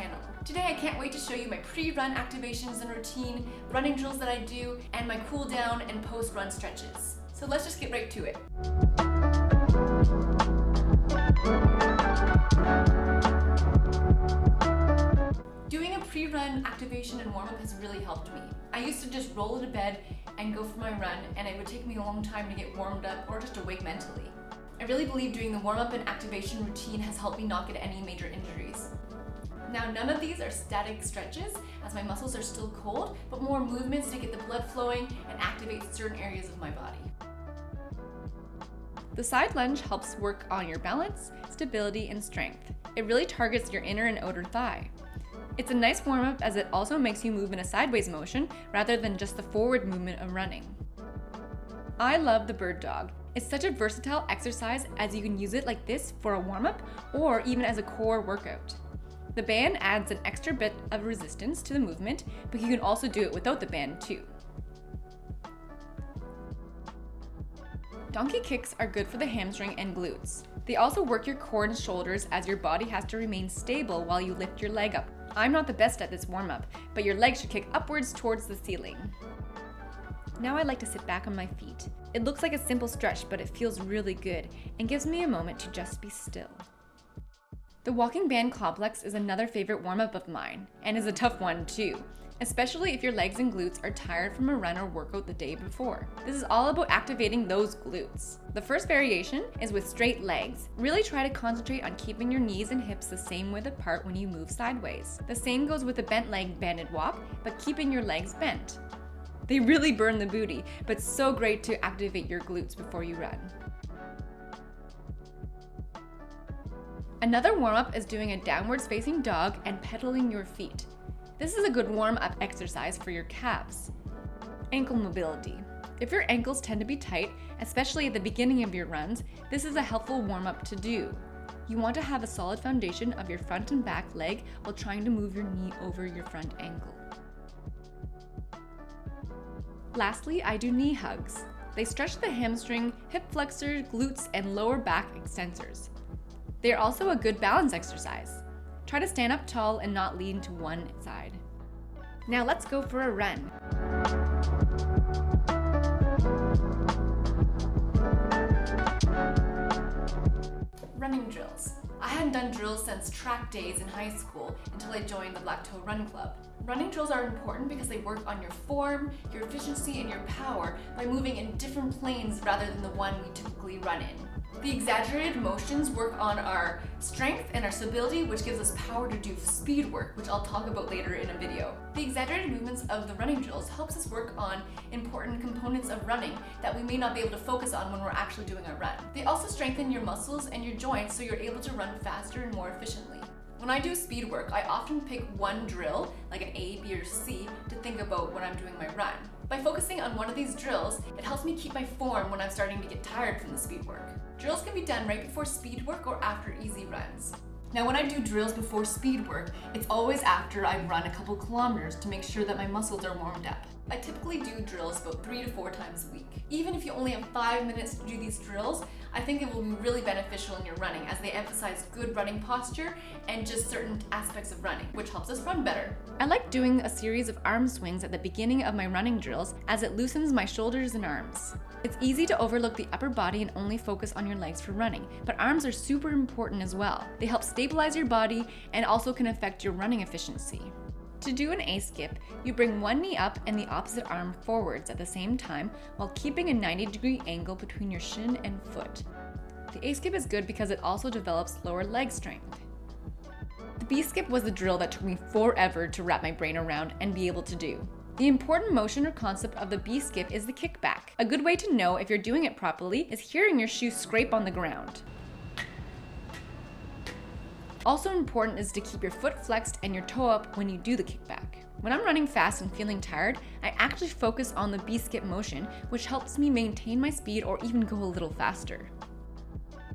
channel. Today I can't wait to show you my pre-run activations and routine, running drills that I do, and my cool down and post-run stretches. So let's just get right to it. Doing a pre-run activation and warm-up has really helped me. I used to just roll into bed and go for my run, and it would take me a long time to get warmed up or just awake mentally. I really believe doing the warm-up and activation routine has helped me not get any major injuries. Now, none of these are static stretches, as my muscles are still cold, but more movements to get the blood flowing and activate certain areas of my body. The side lunge helps work on your balance, stability, and strength. It really targets your inner and outer thigh. It's a nice warm-up as it also makes you move in a sideways motion rather than just the forward movement of running. I love the bird dog. It's such a versatile exercise as you can use it like this for a warm-up or even as a core workout. The band adds an extra bit of resistance to the movement, but you can also do it without the band too. Donkey kicks are good for the hamstring and glutes. They also work your core and shoulders as your body has to remain stable while you lift your leg up. I'm not the best at this warm-up, but your legs should kick upwards towards the ceiling. Now I like to sit back on my feet. It looks like a simple stretch, but it feels really good and gives me a moment to just be still. The walking band complex is another favorite warm-up of mine, and is a tough one too, especially if your legs and glutes are tired from a run or workout the day before. This is all about activating those glutes. The first variation is with straight legs. Really try to concentrate on keeping your knees and hips the same width apart when you move sideways. The same goes with a bent leg banded walk, but keeping your legs bent. They really burn the booty, but so great to activate your glutes before you run. Another warm-up is doing a downwards facing dog and pedaling your feet. This is a good warm-up exercise for your calves. Ankle mobility. If your ankles tend to be tight, especially at the beginning of your runs, this is a helpful warm-up to do. You want to have a solid foundation of your front and back leg while trying to move your knee over your front ankle. Lastly, I do knee hugs. They stretch the hamstring, hip flexors, glutes, and lower back extensors. They are also a good balance exercise. Try to stand up tall and not lean to one side. Now let's go for a run. Running drills. I hadn't done drills since track days in high school until I joined the BlackToe Running Club. Running drills are important because they work on your form, your efficiency, and your power by moving in different planes rather than the one we typically run in. The exaggerated motions work on our strength and our stability, which gives us power to do speed work, which I'll talk about later in a video. The exaggerated movements of the running drills helps us work on important components of running that we may not be able to focus on when we're actually doing a run. They also strengthen your muscles and your joints so you're able to run faster and more efficiently. When I do speed work, I often pick one drill, like an A, B, or C, to think about when I'm doing my run. By focusing on one of these drills, it helps me keep my form when I'm starting to get tired from the speed work. Drills can be done right before speed work or after easy runs. Now when I do drills before speed work, it's always after I run a couple kilometers to make sure that my muscles are warmed up. I typically do drills about 3 to 4 times a week. Even if you only have 5 minutes to do these drills, I think it will be really beneficial in your running as they emphasize good running posture and just certain aspects of running, which helps us run better. I like doing a series of arm swings at the beginning of my running drills as it loosens my shoulders and arms. It's easy to overlook the upper body and only focus on your legs for running, but arms are super important as well. They help stabilize your body and also can affect your running efficiency. To do an A skip, you bring one knee up and the opposite arm forwards at the same time while keeping a 90-degree angle between your shin and foot. The A skip is good because it also develops lower leg strength. The B skip was the drill that took me forever to wrap my brain around and be able to do. The important motion or concept of the B skip is the kickback. A good way to know if you're doing it properly is hearing your shoe scrape on the ground. Also important is to keep your foot flexed and your toe up when you do the kickback. When I'm running fast and feeling tired, I actually focus on the B skip motion, which helps me maintain my speed or even go a little faster.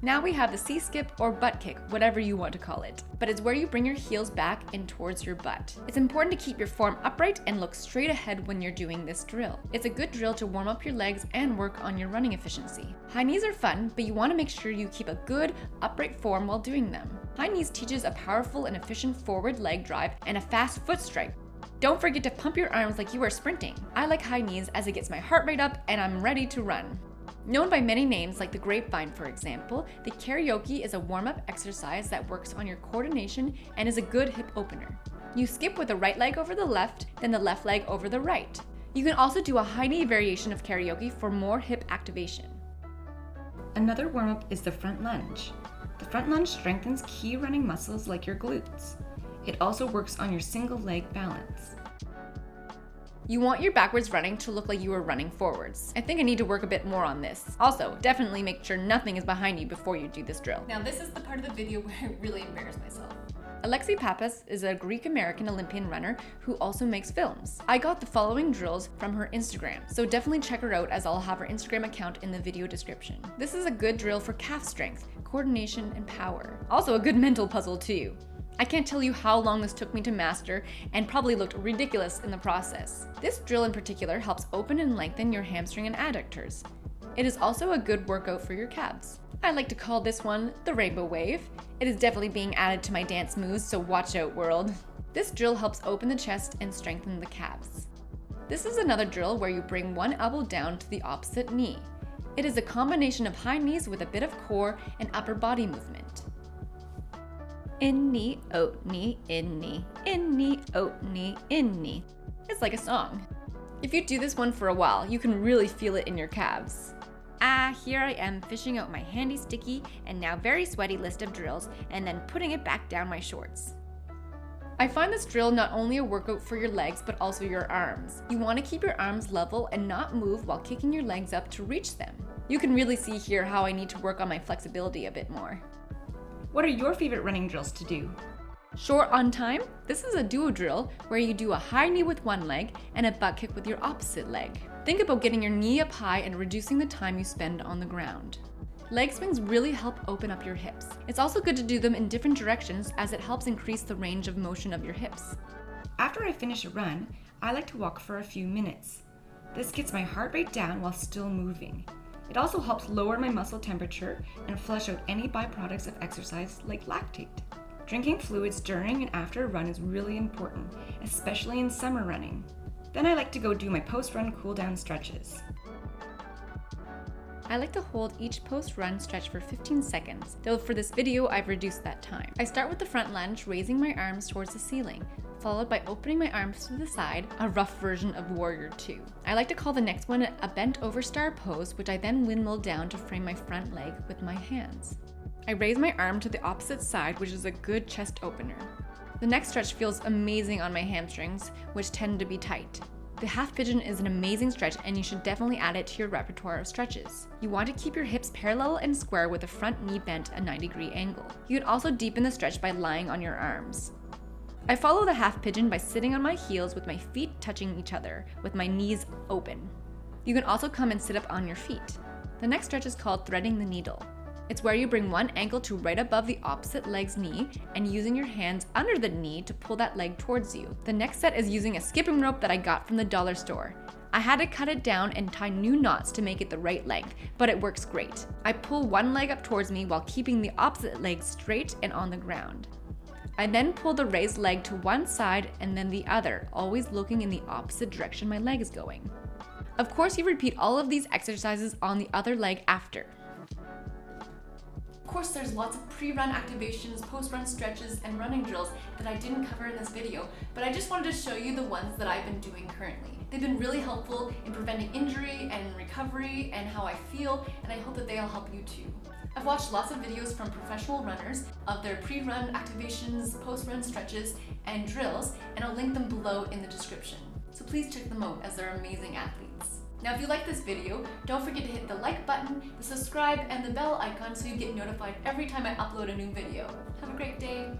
Now we have the C-skip or butt kick, whatever you want to call it. But it's where you bring your heels back and towards your butt. It's important to keep your form upright and look straight ahead when you're doing this drill. It's a good drill to warm up your legs and work on your running efficiency. High knees are fun, but you want to make sure you keep a good, upright form while doing them. High knees teaches a powerful and efficient forward leg drive and a fast foot strike. Don't forget to pump your arms like you are sprinting. I like high knees as it gets my heart rate up and I'm ready to run. Known by many names like the grapevine, for example, the karaoke is a warm-up exercise that works on your coordination and is a good hip opener. You skip with the right leg over the left, then the left leg over the right. You can also do a high knee variation of karaoke for more hip activation. Another warm-up is the front lunge. The front lunge strengthens key running muscles like your glutes. It also works on your single leg balance. You want your backwards running to look like you are running forwards. I think I need to work a bit more on this. Also, definitely make sure nothing is behind you before you do this drill. Now this is the part of the video where I really embarrass myself. Alexi Pappas is a Greek-American Olympian runner who also makes films. I got the following drills from her Instagram, so definitely check her out as I'll have her Instagram account in the video description. This is a good drill for calf strength, coordination, and power. Also a good mental puzzle too. I can't tell you how long this took me to master and probably looked ridiculous in the process. This drill in particular helps open and lengthen your hamstring and adductors. It is also a good workout for your calves. I like to call this one the rainbow wave. It is definitely being added to my dance moves, so watch out, world. This drill helps open the chest and strengthen the calves. This is another drill where you bring one elbow down to the opposite knee. It is a combination of high knees with a bit of core and upper body movement. In knee, out knee, in knee, out knee, in knee. It's like a song. If you do this one for a while, you can really feel it in your calves. Here I am fishing out my handy sticky and now very sweaty list of drills and then putting it back down my shorts. I find this drill not only a workout for your legs but also your arms. You want to keep your arms level and not move while kicking your legs up to reach them. You can really see here how I need to work on my flexibility a bit more. What are your favorite running drills to do? Short on time? This is a duo drill where you do a high knee with one leg and a butt kick with your opposite leg. Think about getting your knee up high and reducing the time you spend on the ground. Leg swings really help open up your hips. It's also good to do them in different directions as it helps increase the range of motion of your hips. After I finish a run, I like to walk for a few minutes. This gets my heart rate down while still moving. It also helps lower my muscle temperature and flush out any byproducts of exercise like lactate. Drinking fluids during and after a run is really important, especially in summer running. Then I like to go do my post-run cool-down stretches. I like to hold each post-run stretch for 15 seconds, though for this video I've reduced that time. I start with the front lunge, raising my arms towards the ceiling, followed by opening my arms to the side, a rough version of Warrior 2. I like to call the next one a bent over star pose, which I then windmill down to frame my front leg with my hands. I raise my arm to the opposite side, which is a good chest opener. The next stretch feels amazing on my hamstrings, which tend to be tight. The half pigeon is an amazing stretch and you should definitely add it to your repertoire of stretches. You want to keep your hips parallel and square with the front knee bent a 90-degree angle. You can also deepen the stretch by lying on your arms. I follow the half pigeon by sitting on my heels with my feet touching each other, with my knees open. You can also come and sit up on your feet. The next stretch is called threading the needle. It's where you bring one ankle to right above the opposite leg's knee and using your hands under the knee to pull that leg towards you. The next set is using a skipping rope that I got from the dollar store. I had to cut it down and tie new knots to make it the right length, but it works great. I pull one leg up towards me while keeping the opposite leg straight and on the ground. I then pull the raised leg to one side and then the other, always looking in the opposite direction my leg is going. Of course, you repeat all of these exercises on the other leg after. Of course, there's lots of pre-run activations, post-run stretches, and running drills that I didn't cover in this video, but I just wanted to show you the ones that I've been doing currently. They've been really helpful in preventing injury and recovery and how I feel, and I hope that they'll help you too. I've watched lots of videos from professional runners of their pre-run activations, post-run stretches, and drills, and I'll link them below in the description. So please check them out as they're amazing athletes. Now if you like this video, don't forget to hit the like button, the subscribe, and the bell icon so you get notified every time I upload a new video. Have a great day!